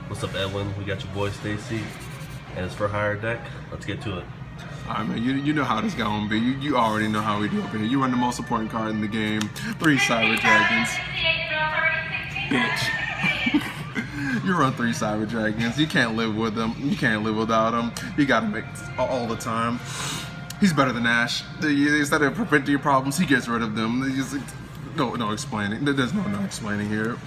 What's up, Edwin? We got your boy Stacy, and it's for hire deck. Let's get to it. Alright, man, you know how this gonna be. You already know how we do up in here. You run the most important card in the game. 3 Cyber Dragons. Bitch. You run 3 Cyber Dragons. You can't live with them. You can't live without them. You gotta make all the time. He's better than Ash. Instead of preventing your problems, he gets rid of them. No explaining. There's no explaining here.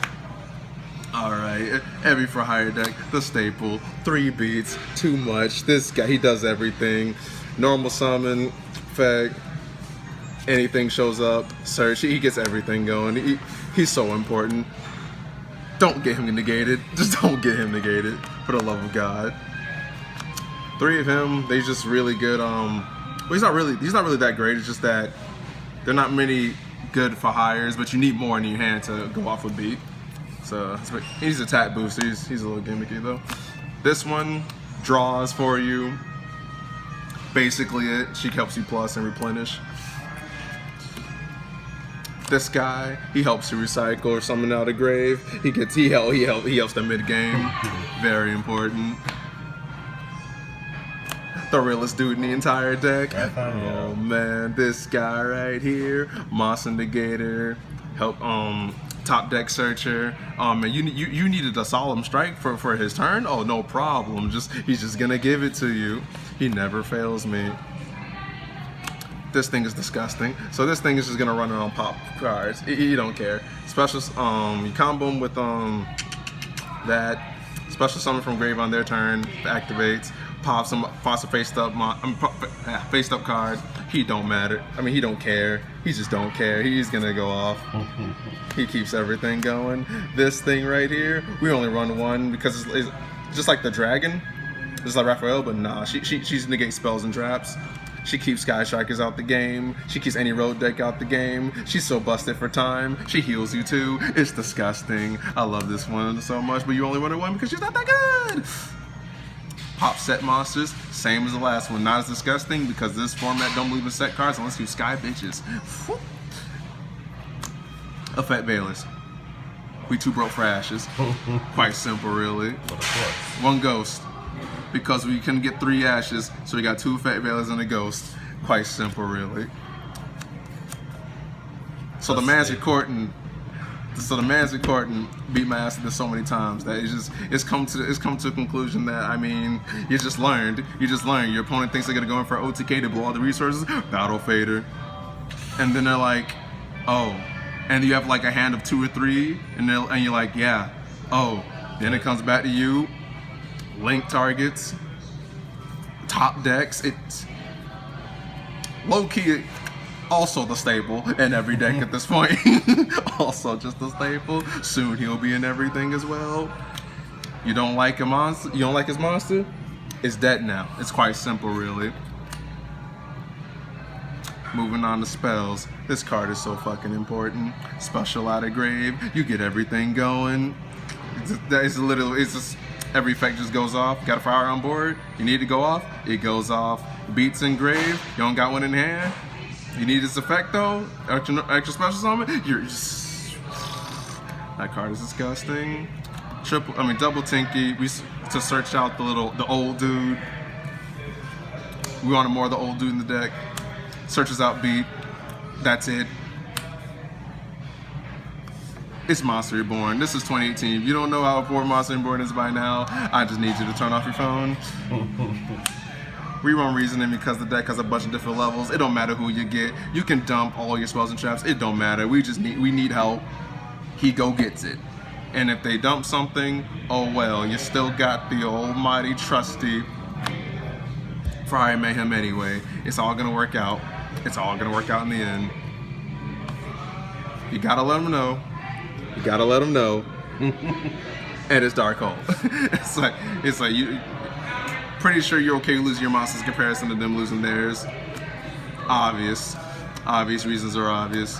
Alright, heavy for hire deck, the staple, 3 beats, too much. This guy, he does everything. Normal summon, feg, anything shows up, search, he gets everything going. He's so important. Don't get him negated. Just don't get him negated, for the love of God. 3 of him, they're just really good. Well, he's not really that great. It's just that there are not many good for hires, but you need more in your hand to go off with beat. So he's attack booster. He's a little gimmicky though. This one draws for you. Basically it. She helps you plus and replenish. This guy, he helps you recycle or summon out a grave. He helps the mid game. Very important. The realest dude in the entire deck. Oh man, this guy right here, Moss Indicator, help top deck searcher. Man, you needed a solemn strike for his turn. Oh, no problem. He's just gonna give it to you. He never fails me. This thing is disgusting. So this thing is just gonna run it on pop cards. He don't care. Special you combo him with that special summon from grave on their turn, activates. Pops a face up card. He don't matter. I mean, he don't care. He just don't care. He's gonna go off. He keeps everything going. This thing right here, we only run 1 because it's just like the dragon, just like Raphael, but nah. She's negate spells and traps. She keeps Sky Strikers out the game. She keeps any road deck out the game. She's so busted for time. She heals you too. It's disgusting. I love this one so much, but you only run 1 because she's not that good. Pop set monsters, same as the last one. Not as disgusting because this format don't believe in set cards unless you sky bitches. Effect Bayless. We too broke for ashes. Quite simple, really. 1 ghost. Because we couldn't get 3 ashes, so we got 2 Effect Bayless and a ghost. Quite simple, really. So the Magic Court and beat my ass so many times that it's come to a conclusion that, I mean, you just learned. Your opponent thinks they're gonna go in for OTK to blow all the resources, battle fader, and then they're like, oh, and you have like a hand of 2 or 3, and you're like, yeah, oh, then it comes back to you, link targets, top decks. It's low key. Also the staple in every deck at this point. Also just the staple. Soon he'll be in everything as well. You don't like a monster? You don't like his monster? It's dead now. It's quite simple, really. Moving on to spells. This card is so fucking important. Special out of grave. You get everything going. It's just every effect just goes off. Got a fire on board. You need to go off. It goes off. Beats in grave. You don't got one in hand. You need this effect though, extra special summon. That card is disgusting. Double Tinky. To search out the old dude. We wanted more of the old dude in the deck. Searches out beat. That's it. It's Monster Reborn. This is 2018. If you don't know how important Monster Reborn is by now, I just need you to turn off your phone. We run reasoning because the deck has a bunch of different levels. It don't matter who you get. You can dump all your spells and traps. It don't matter. We need help. He go gets it. And if they dump something, oh well. You still got the almighty trusty Fire Mayhem anyway. It's all gonna work out. It's all gonna work out in the end. You gotta let them know. You gotta let them know. And it's Dark Hole. it's like you. Pretty sure you're okay with losing your monsters in comparison to them losing theirs. Obvious reasons are obvious.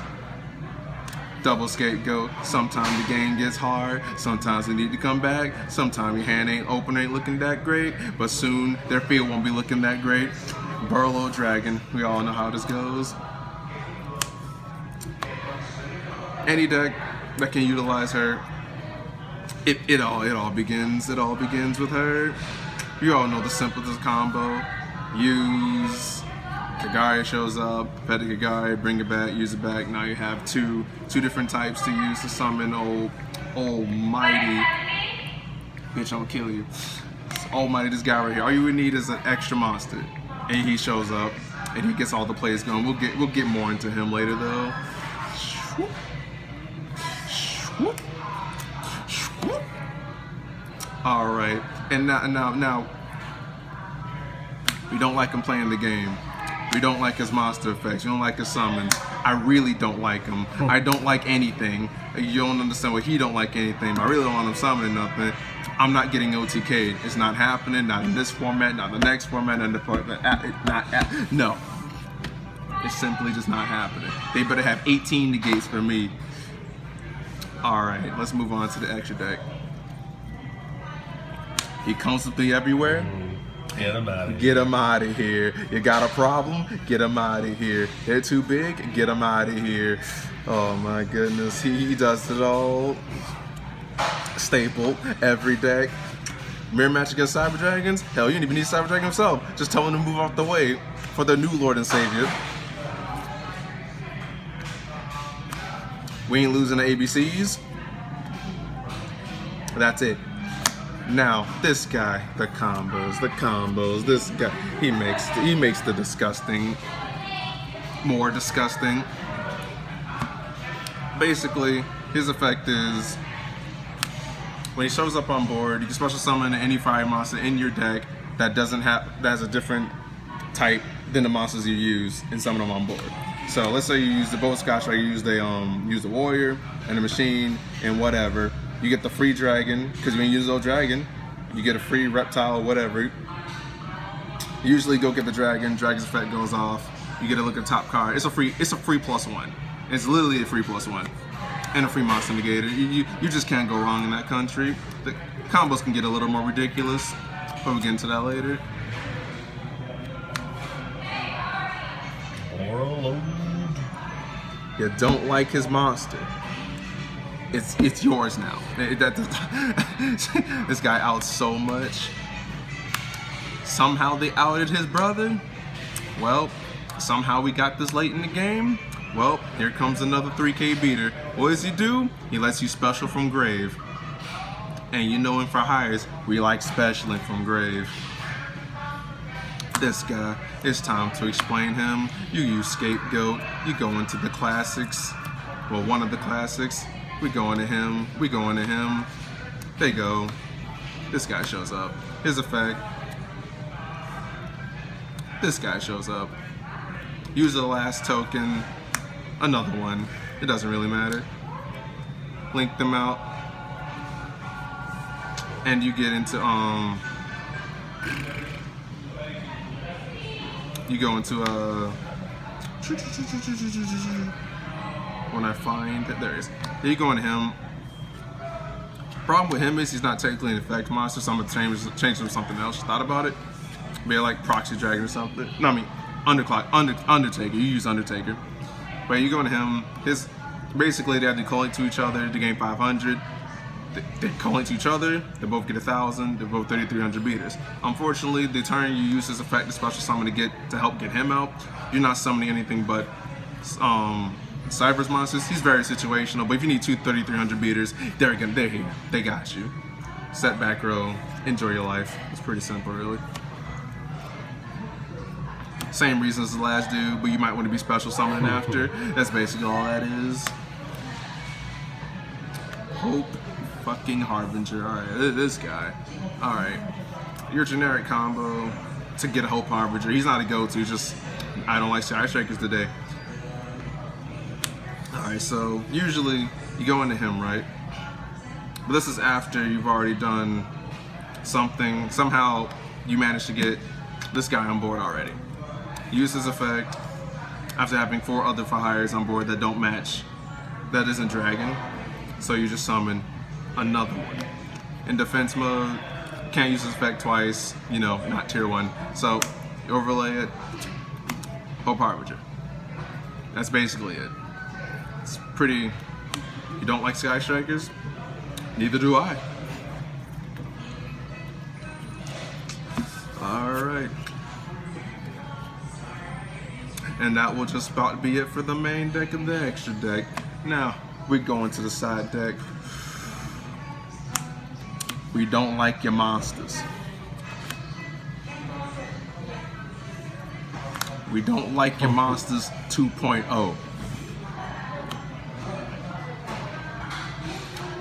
Double scapegoat. Sometimes the game gets hard. Sometimes they need to come back. Sometimes your hand ain't open, ain't looking that great. But soon their field won't be looking that great. Burlow Dragon. We all know how this goes. Any deck that can utilize her it all begins with her. You all know the simplest combo. Use Kagari shows up, pet the Kagari, bring it back, use it back. Now you have two different types to use to summon almighty. Bitch, I'm gonna kill you. Almighty, this guy right here. All you would need is an extra monster, and he shows up, and he gets all the plays going. We'll get more into him later though. All right, and now, we don't like him playing the game. We don't like his monster effects. We don't like his summons. I really don't like him. I don't like anything. You don't understand what he don't like anything. I really don't want him summoning nothing. I'm not getting OTK'd. It's not happening. Not in this format. Not in the next format. No. It's simply just not happening. They better have 18 negates for me. All right, let's move on to the extra deck. He constantly everywhere. Get him out of here. Get him out of here. You got a problem? Get him out of here. They're too big? Get him out of here. Oh my goodness. He does it all. Staple. Every deck. Mirror match against Cyber Dragons? Hell, you don't even need Cyber Dragon himself. Just tell him to move off the way for the new Lord and Savior. We ain't losing the ABCs. That's it. Now, this guy, the combos, this guy, he makes the disgusting more disgusting. Basically, his effect is when he shows up on board, you can special summon any fire monster in your deck that has a different type than the monsters you use and summon them on board. So let's say you use the boat scotch, or you use the warrior and the machine and whatever. You get the free dragon, because when you use old dragon, you get a free reptile or whatever. Usually go get the dragon, dragon's effect goes off. You get to look at the top card. It's a free +1. It's literally a free +1. And a free monster negator. You just can't go wrong in that country. The combos can get a little more ridiculous, but we'll get into that later. You don't like his monster. It's yours now. This guy outs so much. Somehow they outed his brother. Well, somehow we got this late in the game. Well, here comes another 3K beater. What does he do? He lets you special from grave. And you know him for hires, we like specialing from grave. This guy, it's time to explain him. You use Scapegoat, you go into the classics. Well, one of the classics. We go into him, They go. This guy shows up. His effect. This guy shows up. Use the last token. Another one. It doesn't really matter. Link them out. And you get into you go into when I find that there is. Then you go into him. Problem with him is he's not technically an effect monster, so I'm gonna change him to something else. Thought about it. Be like Proxy Dragon or something. No, I mean Undertaker. You use Undertaker. But you go into him. Basically they have to collate to each other to gain 500. They collate to each other. They both get 1,000. They're both 3,300 beaters. Unfortunately, the turn you use his effect to special summon to help get him out, you're not summoning anything but Cyber's monsters. He's very situational, but if you need 3,300 beaters, they're here. They got you. Set back row. Enjoy your life. It's pretty simple, really. Same reason as the last dude, but you might want to be special summoning after. That's basically all that is. Hope fucking Harbinger. Alright, this guy. Alright. Your generic combo to get a Hope Harbinger. He's not a go-to, just I don't like Sky Strikers today. Alright, so usually you go into him, right? But this is after you've already done something. Somehow you managed to get this guy on board already. Use his effect after having 4 other for hires on board that don't match. That isn't dragon. So you just summon another one. In defense mode, can't use his effect twice, you know, not tier 1. So you overlay it, Hope Harbinger. That's basically it. It's pretty, you don't like Sky Strikers? Neither do I. right. And that will just about be it for the main deck and the extra deck. Now, we go into the side deck. We don't like your monsters. We don't like your monsters 2.0.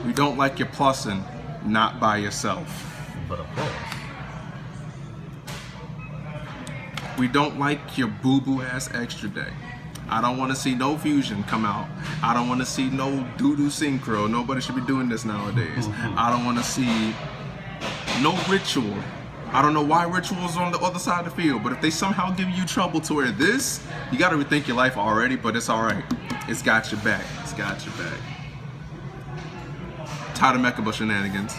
We don't like your plussing not by yourself. But a plus. We don't like your boo-boo ass extra deck. I don't want to see no fusion come out. I don't want to see no doo-doo synchro. Nobody should be doing this nowadays. I don't want to see no ritual. I don't know why ritual's on the other side of the field, but if they somehow give you trouble to where this, you got to rethink your life already, but it's all right. It's got your back. It's got your back. Tired of Mechaba shenanigans.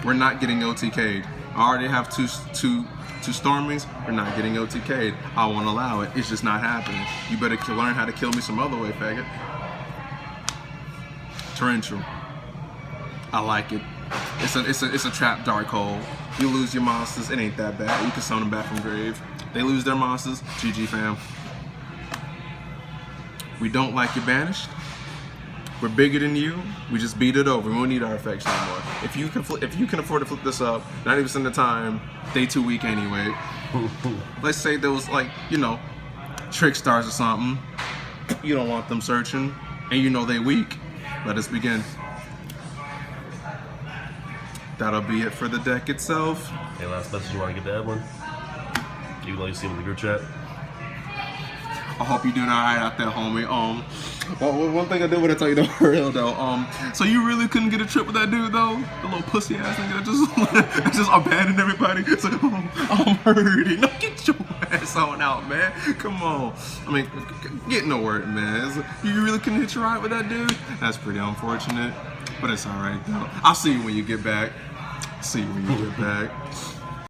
We're not getting OTK'd. I already have two Stormings. We're not getting OTK'd. I won't allow it. It's just not happening. You better learn how to kill me some other way, faggot. Torrential. I like it. It's a trap dark hole. You lose your monsters, it ain't that bad. You can summon them back from grave. They lose their monsters, GG fam. We don't like you banished. We're bigger than you. We just beat it over. We won't need our effects anymore. If you can afford to flip this up, 90% of the time, they too weak anyway. Let's say there was like, you know, trick stars or something. You don't want them searching, and you know they weak. Let us begin. That'll be it for the deck itself. Any last message you want to give to Edwin? Even though you see him in the group chat. I hope you're doing alright out there, homie. Well, one thing I did want to tell you though, for real though. So you really couldn't get a trip with that dude though? The little pussy ass nigga that just abandoned everybody. It's like, I'm hurting. No, get your ass on out, man. Come on. I mean, get no word, man. It's like, you really couldn't hit your ride with that dude? That's pretty unfortunate, but it's alright though. I'll see you when you get back. See you when you get back.